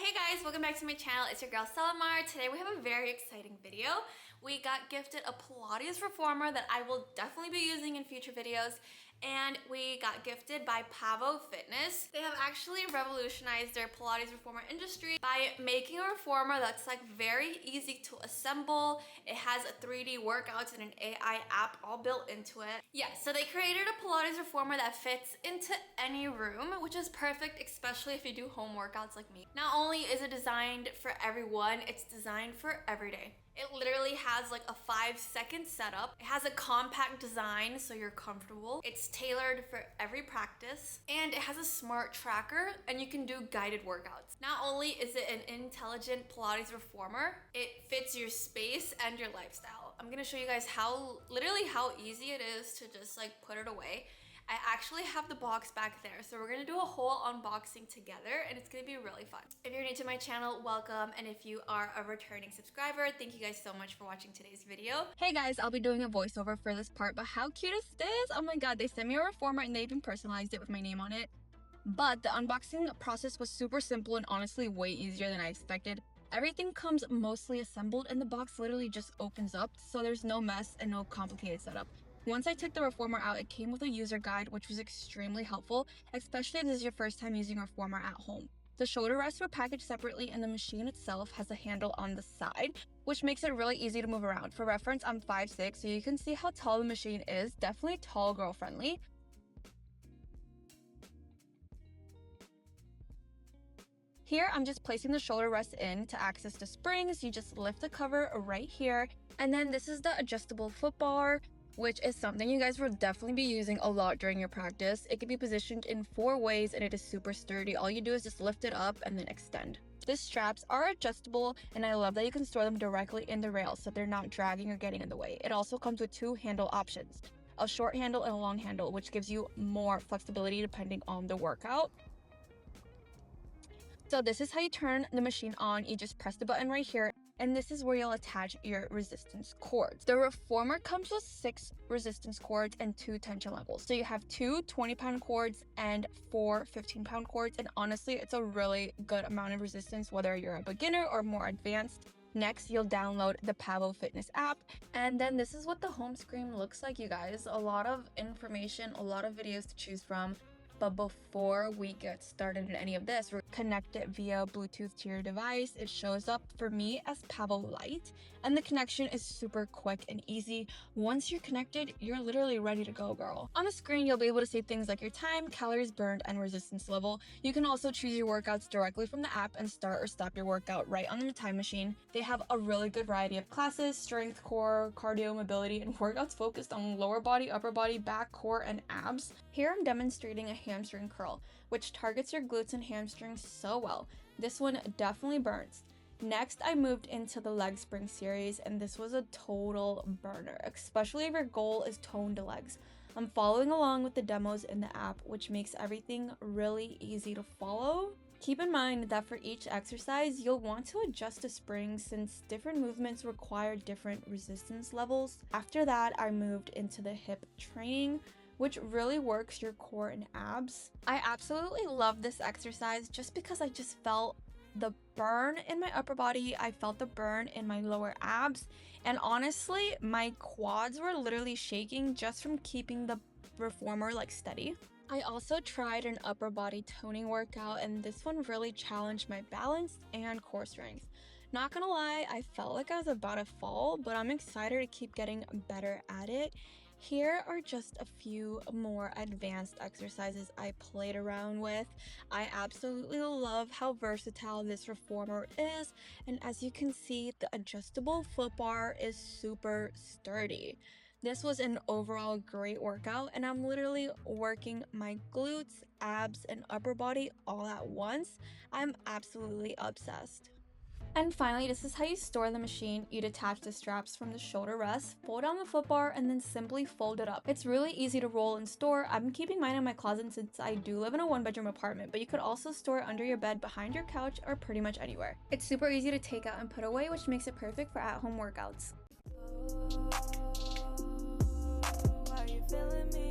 Hey guys, welcome back to my channel. It's your girl Selamar. Today we have a very exciting video. We got gifted a Pilates reformer that I will definitely be using in future videos, and we got gifted by Pavo Fitness. They have actually revolutionized their Pilates reformer industry by making a reformer that's like very easy to assemble. It has a 3D workouts and an AI app all built into it. Yeah, so they created a Pilates reformer that fits into any room, which is perfect, especially if you do home workouts like me. Not only is it designed for everyone, it's designed for every day. It literally has like a 5-second setup. It has a compact design so you're comfortable. It's tailored for every practice, and it has a smart tracker and you can do guided workouts. Not only is it an intelligent Pilates reformer, it fits your space and your lifestyle. I'm gonna show you guys literally how easy it is to just like put it away. I actually have the box back there, so we're gonna do a whole unboxing together and it's gonna be really fun. If you're new to my channel, welcome, and if you are a returning subscriber, thank you guys so much for watching today's video. Hey guys, I'll be doing a voiceover for this part, but how cute is this? Oh my god, they sent me a reformer and they even personalized it with my name on it. But the unboxing process was super simple and honestly way easier than I expected. Everything comes mostly assembled and the box literally just opens up, so there's no mess and no complicated setup. Once I took the reformer out, it came with a user guide, which was extremely helpful, especially if this is your first time using a reformer at home. The shoulder rests were packaged separately and the machine itself has a handle on the side, which makes it really easy to move around. For reference, I'm 5'6", so you can see how tall the machine is. Definitely tall girl friendly. Here, I'm just placing the shoulder rest in to access the springs. You just lift the cover right here. And then this is the adjustable foot bar, which is something you guys will definitely be using a lot during your practice. It can be positioned in 4 ways and it is super sturdy. All you do is just lift it up and then extend. The straps are adjustable and I love that you can store them directly in the rails so they're not dragging or getting in the way. It also comes with 2 handle options, a short handle and a long handle, which gives you more flexibility depending on the workout. So this is how you turn the machine on. You just press the button right here, and this is where you'll attach your resistance cords. The reformer comes with 6 resistance cords and 2 tension levels. So you have 2 20-pound cords and 4 15-pound cords, and honestly, it's a really good amount of resistance whether you're a beginner or more advanced. Next, you'll download the Pavo Fitness app, and then this is what the home screen looks like, you guys. A lot of information, a lot of videos to choose from. But before we get started in any of this, we're connected via Bluetooth to your device. It shows up for me as Pavo Lite, and the connection is super quick and easy. Once you're connected, you're literally ready to go, girl. On the screen, you'll be able to see things like your time, calories burned, and resistance level. You can also choose your workouts directly from the app and start or stop your workout right on the time machine. They have a really good variety of classes: strength, core, cardio, mobility, and workouts focused on lower body, upper body, back, core, and abs. Here I'm demonstrating a hamstring curl, which targets your glutes and hamstrings so well. This one definitely burns. Next, I moved into the leg spring series, and this was a total burner, especially if your goal is toned legs. I'm following along with the demos in the app, which makes everything really easy to follow. Keep in mind that for each exercise, you'll want to adjust the springs since different movements require different resistance levels. After that, I moved into the hip training, which really works your core and abs. I absolutely love this exercise just because I just felt the burn in my upper body, I felt the burn in my lower abs, and honestly, my quads were literally shaking just from keeping the reformer like steady. I also tried an upper body toning workout, and this one really challenged my balance and core strength. Not gonna lie, I felt like I was about to fall, but I'm excited to keep getting better at it. Here are just a few more advanced exercises I played around with. I absolutely love how versatile this reformer is, and as you can see, the adjustable foot bar is super sturdy. This was an overall great workout, and I'm literally working my glutes, abs, and upper body all at once. I'm absolutely obsessed. And finally, this is how you store the machine. You detach the straps from the shoulder rest, fold down the foot bar, and then simply fold it up. It's really easy to roll and store. I'm keeping mine in my closet since I do live in a 1-bedroom apartment, but you could also store it under your bed, behind your couch, or pretty much anywhere. It's super easy to take out and put away, which makes it perfect for at-home workouts. Are you feeling me?